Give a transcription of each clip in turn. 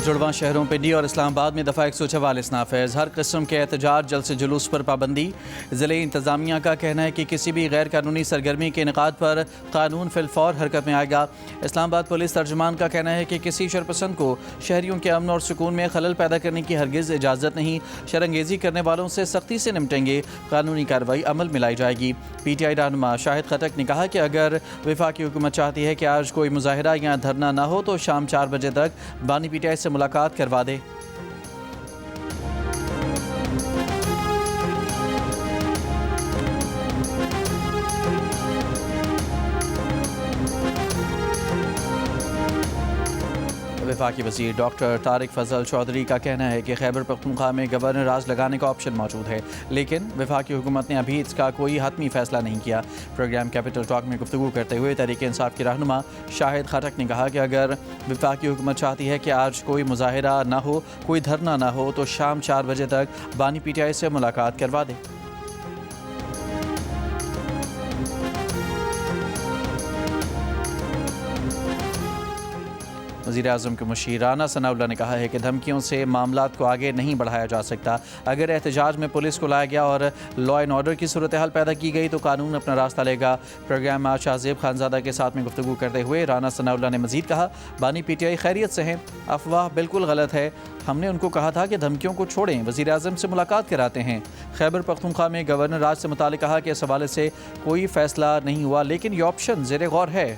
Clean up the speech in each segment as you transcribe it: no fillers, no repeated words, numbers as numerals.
जुड़वा शहरों पिंडी और इस्लामाबाद में दफ़ा 144 नाफिज। हर किस्म के एहतजाज जलसे जुलूस पर पाबंदी। ज़िले इंतज़ामिया का कहना है कि किसी भी गैर कानूनी सरगर्मी के इनेकाद पर कानून फिलफौर हरकत में आएगा। इस्लामाबाद पुलिस तर्जुमान का कहना है कि किसी शरपसंद को शहरियों के अमन और सुकून में खलल पैदा करने की हरगिज़ इजाज़त नहीं। शरंगेज़ी करने वालों से सख्ती से निपटेंगे। कानूनी कार्रवाई अमल में लाई जाएगी। PTI रहनुमा शाहिद खटक ने कहा कि अगर वफाकी हुकूमत चाहती है कि आज कोई मुजाहिरा या धरना ना हो तो शाम 4 बजे तक बानी PTI से मुलाकात करवा दे। वफाकी वज़ीर डॉक्टर तारिक फजल चौधरी का कहना है कि खैबर पख्तूनख्वा में गवर्नर राज लगाने का ऑप्शन मौजूद है, लेकिन वफाकी हुकूमत ने अभी इसका कोई हतमी फैसला नहीं किया। प्रोग्राम कैपिटल टॉक में गुफ्तगू करते हुए तहरीक इंसाफ के रहनुमा शाहिद खटक ने कहा कि अगर वफाकी हुकूमत चाहती है कि आज कोई मुजाहिरा ना हो, कोई धरना ना हो तो शाम 4 बजे तक बानी PTI से मुलाकात करवा दे। वज़ीर-ए-आज़म के मुशीर राना सनाउल्लाह ने कहा है कि धमकियों से मामलात को आगे नहीं बढ़ाया जा सकता। अगर एहतजाज में पुलिस को लाया गया और लॉ एंड ऑर्डर की सूरत हाल पैदा की गई तो कानून अपना रास्ता लेगा। प्रोग्राम में शाहजेब खानजादा के साथ में गुफ्तगू करते हुए राना सनाउल्लाह ने मजीद कहा, बानी PTI खैरियत से हैं, अफवाह बिल्कुल गलत है। हमने उनको कहा था कि धमकियों को छोड़ें, वज़ीर-ए-आज़म से मुलाकात कराते हैं। खैबर पख्तूनख्वा में गवर्नर राज से मुताल्लिक़ कहा कि इस हवाले से कोई फ़ैसला नहीं हुआ, लेकिन ये ऑप्शन ज़ेर गौर है।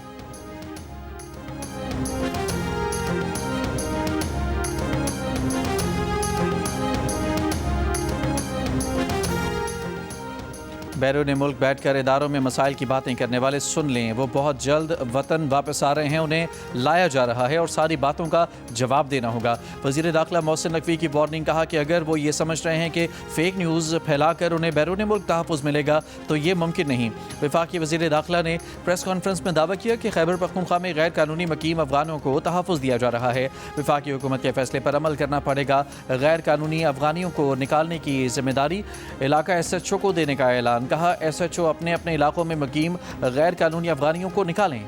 बैरून मुल्क बैठकर इदारों में मसाइल की बातें करने वाले सुन लें, वो बहुत जल्द वतन वापस आ रहे हैं, उन्हें लाया जा रहा है और सारी बातों का जवाब देना होगा। वज़ीर दाखिला मोहसिन नकवी की वार्निंग, कहा कि अगर वो ये समझ रहे हैं कि फ़ेक न्यूज़ फैलाकर उन्हें बैरून मुल्क तहफ़्फ़ुज़ मिलेगा तो ये मुमकिन नहीं। वफाकी वज़ीर दाखिला ने प्रेस कॉन्फ्रेंस में दावा किया कि खैबर पख्तूनख्वा में गैर कानूनी मकीम अफ़गानों को तहफ़्फ़ुज़ दिया जा रहा है। वफाकी हुकूमत के फैसले पर अमल करना पड़ेगा। गैर कानूनी अफ़गानियों को निकालने की जिम्मेदारी इलाका SHO को देने का ऐलान। कहा SHO अपने अपने इलाकों में मकीम गैर कानूनी अफ़गानियों को निकालें।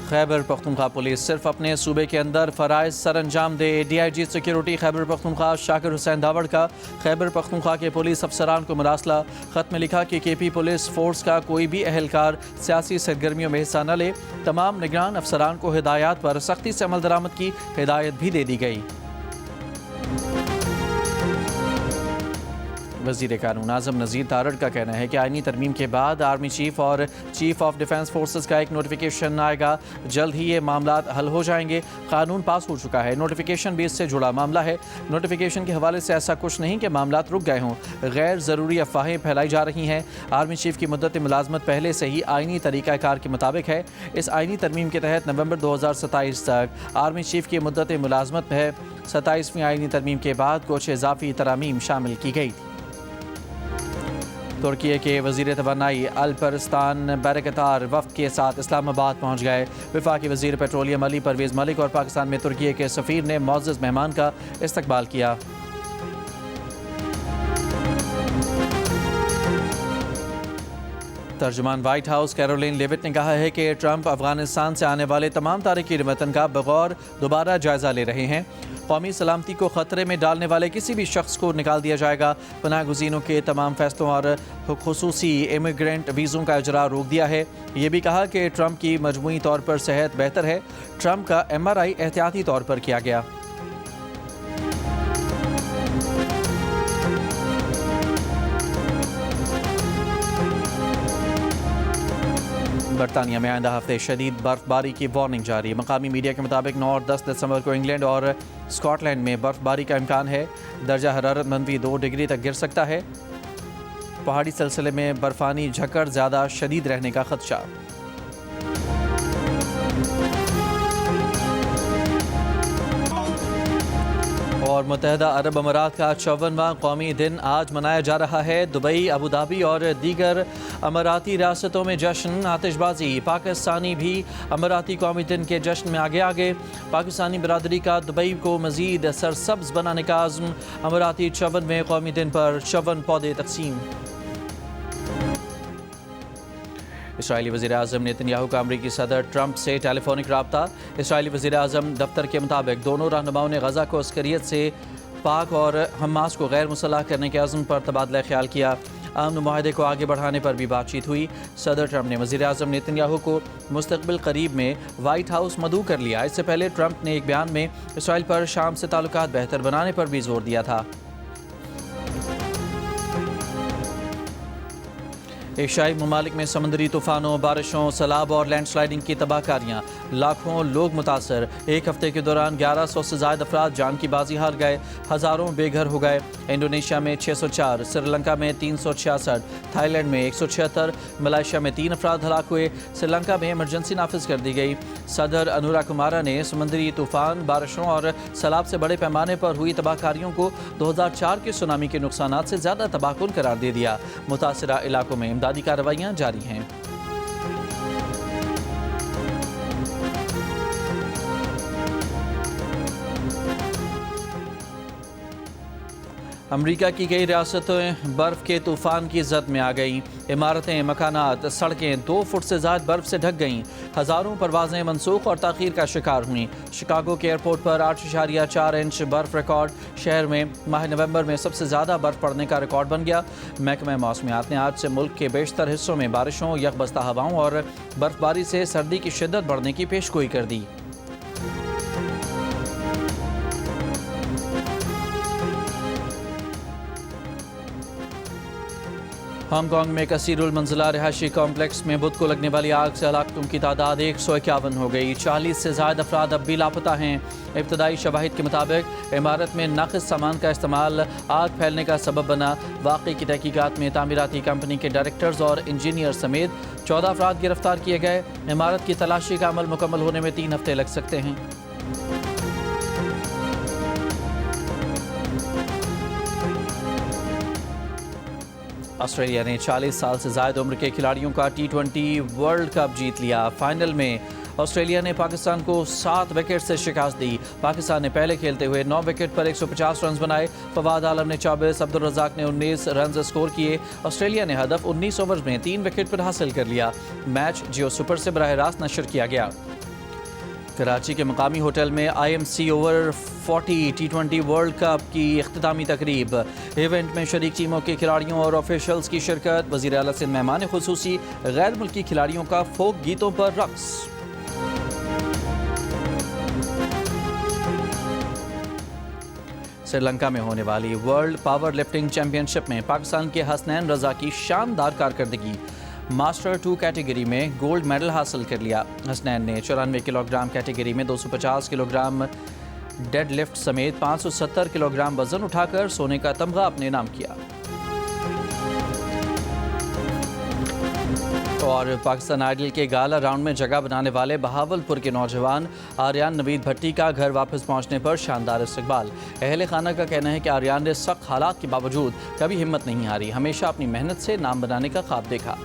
खैबर पख्तूनख्वा पुलिस सिर्फ अपने सूबे के अंदर फ़राइज़ सर अंजाम दे। DIG सिक्योरिटी खैबर पख्तूनख्वा शाकिर हुसैन दावड़ का खैबर पख्तूनख्वा के पुलिस अफसरान को मरासला। ख़त में लिखा कि KP पुलिस फोर्स का कोई भी अहलकार सियासी सरगर्मियों में हिस्सा न ले। तमाम निगरान अफसरान को हिदायत पर सख्ती से अमल दरामद की हिदायत भी दे दी गई। वज़ीर कानून आज़म नज़ीर तारड़ का कहना है कि आईनी तरमीम के बाद आर्मी चीफ और चीफ ऑफ डिफेंस फोर्सेस का एक नोटिफिकेशन आएगा। जल्द ही ये मामलात हल हो जाएंगे। कानून पास हो चुका है, नोटिफिकेशन भी इससे जुड़ा मामला है। नोटिफिकेशन के हवाले से ऐसा कुछ नहीं कि मामलात रुक गए हों। गैर ज़रूरी अफवाहें फैलाई जा रही हैं। आर्मी चीफ की मुद्दत मुलाजमत पहले से ही आईनी तरीक़ाकार के मुताबिक है। इस आईनी तरमीम के तहत नवंबर 2027 तक आर्मी चीफ की मुद्दत मुलाजमत है। 27वीं आईनी तरमीम के बाद कुछ इजाफी तरामीम शामिल की गई थी। तुर्की के वज़ीर तवानाई अल्परस्तान बैरकतार वफ़द के साथ इस्लामाबाद पहुँच गए। वफाकी वज़ीर पेट्रोलियम अली परवेज़ मलिक और पाकिस्तान में तुर्की के सफ़ीर ने मुअज़्ज़ज़ मेहमान का इस्तकबाल किया। तर्जुमान वाइट हाउस कैरोलिन लेविट ने कहा है कि ट्रंप अफगानिस्तान से आने वाले तमाम तारिकीन वतन का बगौर दोबारा जायज़ा ले रहे हैं। कौमी सलामती को ख़तरे में डालने वाले किसी भी शख्स को निकाल दिया जाएगा। पनाह गुज़ीनों के तमाम फैसलों और खुसूसी इमिग्रेंट वीज़ों का इजरा रोक दिया है। ये भी कहा कि ट्रंप की मजमूई तौर पर सेहत बेहतर है। ट्रंप का MRI एहतियाती तौर पर किया गया। बरतानिया में आइंदा हफ्ते शदीद बर्फबारी की वार्निंग जारी। मकामी मीडिया के मुताबिक 9 और 10 दिसंबर को इंग्लैंड और स्कॉटलैंड में बर्फबारी का इम्कान है। दर्जा हरारत -2 डिग्री तक गिर सकता है। पहाड़ी सिलसिले में बर्फानी झकड़ ज़्यादा शदीद रहने का खदशा। और मुत्तहदा अरब अमारात का 54वां कौमी दिन आज मनाया जा रहा है। दुबई, अबू धाबी और दीगर अमाराती रियासतों में जश्न, आतिशबाजी। पाकिस्तानी भी अमाराती कौमी दिन के जश्न में आगे आगे। पाकिस्तानी बरादरी का दुबई को मज़ीद सरसब्ज बनाने का आज़म। अमाराती 54वें कौमी दिन पर 54 पौधे तकसीम। इसराइली वज़ीर-ए-आज़म नेतन्याहू का अमरीकी सदर ट्रंप से टेलीफोनिक रब्ता। इसराइली वज़ीर-ए-आज़म दफ्तर के मुताबिक दोनों रहनुमाओं ने गज़ा को अस्करियत से पाक और हमास को गैर मुसल्लह करने के अज़्म पर तबादला ख्याल किया। अमन मुआहदे को आगे बढ़ाने पर भी बातचीत हुई। सदर ट्रंप ने वज़ीर-ए-आज़म नेतन्याहू को मुस्तक़बिल करीब में वाइट हाउस मदऊ कर लिया। इससे पहले ट्रंप ने एक बयान में इसराइल पर शाम से ताल्लुकात बेहतर बनाने पर भी जोर दिया था। एशियाई ममालिक में समुद्री तूफ़ानों, बारिशों, सैलाब और लैंडस्लाइडिंग की तबाहकारियाँ। लाखों लोग मुतासर। एक हफ्ते के दौरान 1100 से ज़ायद अफराद जान की बाजी हार गए। हज़ारों बेघर हो गए। इंडोनेशिया में 604, श्रीलंका में 366, थाईलैंड में 176, मलेशिया में 3 अफराद हलाक हुए। श्रीलंका में इमरजेंसी नाफिज कर दी गई। सदर अनुरा कुमारा ने समुद्री तूफ़ान, बारिशों और सैलाब से बड़े पैमाने पर हुई तबाहकारियों को 2004 के सुनामी के नुकसानात से ज़्यादा तबाहकुन करार दे दिया। मुतासरा इलाकों में इमदादी कार्रवाइयाँ जारी हैं। अमरीका की कई रियासतें बर्फ़ के तूफ़ान की जद में आ गईं। इमारतें, मकानात, सड़कें 2 फुट से ज़्यादा बर्फ़ से ढक गईं। हज़ारों परवाज़ें मनसूख और ताख़ीर का शिकार हुईं। शिकागो के एयरपोर्ट पर 8.4 इंच बर्फ़ रिकॉर्ड। शहर में माह नवंबर में सबसे ज़्यादा बर्फ़ पड़ने का रिकॉर्ड बन गया। महकमा मौसमियात ने आज से मुल्क के बेशतर हिस्सों में बारिशों, यकबस्ता हवाओं और बर्फ़बारी से सर्दी की शिद्दत बढ़ने की पेशगोई कर दी। हांगकांग में कसीरुल मंजिला रिहायशी कॉम्प्लेक्स में बुध को लगने वाली आग से हलाकतों की तादाद 151 हो गई। 40 से ज़ायद अफराद अब भी लापता हैं। इब्तदाई शवाहिद के मुताबिक इमारत में नाक़िस सामान का इस्तेमाल आग फैलने का सबब बना। वाक़ई की तहकीकात में तामीराती कंपनी के डायरेक्टर्स और इंजीनियर समेत 14 अफराद गिरफ्तार किए गए। इमारत की तलाशी का अमल मुकम्मल होने में 3 हफ्ते लग सकते हैं। ऑस्ट्रेलिया ने 40 साल से ज़ायद उम्र के खिलाड़ियों का T20 वर्ल्ड कप जीत लिया। फाइनल में ऑस्ट्रेलिया ने पाकिस्तान को 7 विकेट से शिकस्त दी। पाकिस्तान ने पहले खेलते हुए 9 विकेट पर 150 रन बनाए। फवाद आलम ने 24, अब्दुल रज़ाक ने 19 रन स्कोर किए। ऑस्ट्रेलिया ने हदफ 19 ओवर में 3 विकेट पर हासिल कर लिया। मैच जियो सुपर से बराह रास्त नशर किया गया। कराची के मकामी होटल में IMC over 40 T20 world cup की इख्तितामी तकरीब। इवेंट में शरीक टीमों के खिलाड़ियों और ऑफिशल्स की शिरकत। वज़ीर आला सिंध मेहमान खुसूसी। गैर मुल्की खिलाड़ियों का फोक गीतों पर रक्स। श्रीलंका में होने वाली वर्ल्ड पावर लिफ्टिंग चैंपियनशिप में पाकिस्तान के हसनैन रजा की शानदार कारकर्दगी। मास्टर 2 कैटेगरी में गोल्ड मेडल हासिल कर लिया। हसनैन ने 94 किलोग्राम कैटेगरी में 250 किलोग्राम डेड लिफ्ट समेत 570 किलोग्राम वजन उठाकर सोने का तमगा अपने नाम किया। और पाकिस्तान आइडल के गाला राउंड में जगह बनाने वाले बहावलपुर के नौजवान आर्यान नवीद भट्टी का घर वापस पहुंचने पर शानदार इस्तकबाल। अहले खाना का कहना है कि आर्यान ने सख्त हालात के बावजूद कभी हिम्मत नहीं हारी, हमेशा अपनी मेहनत से नाम बनाने का ख्वाब देखा।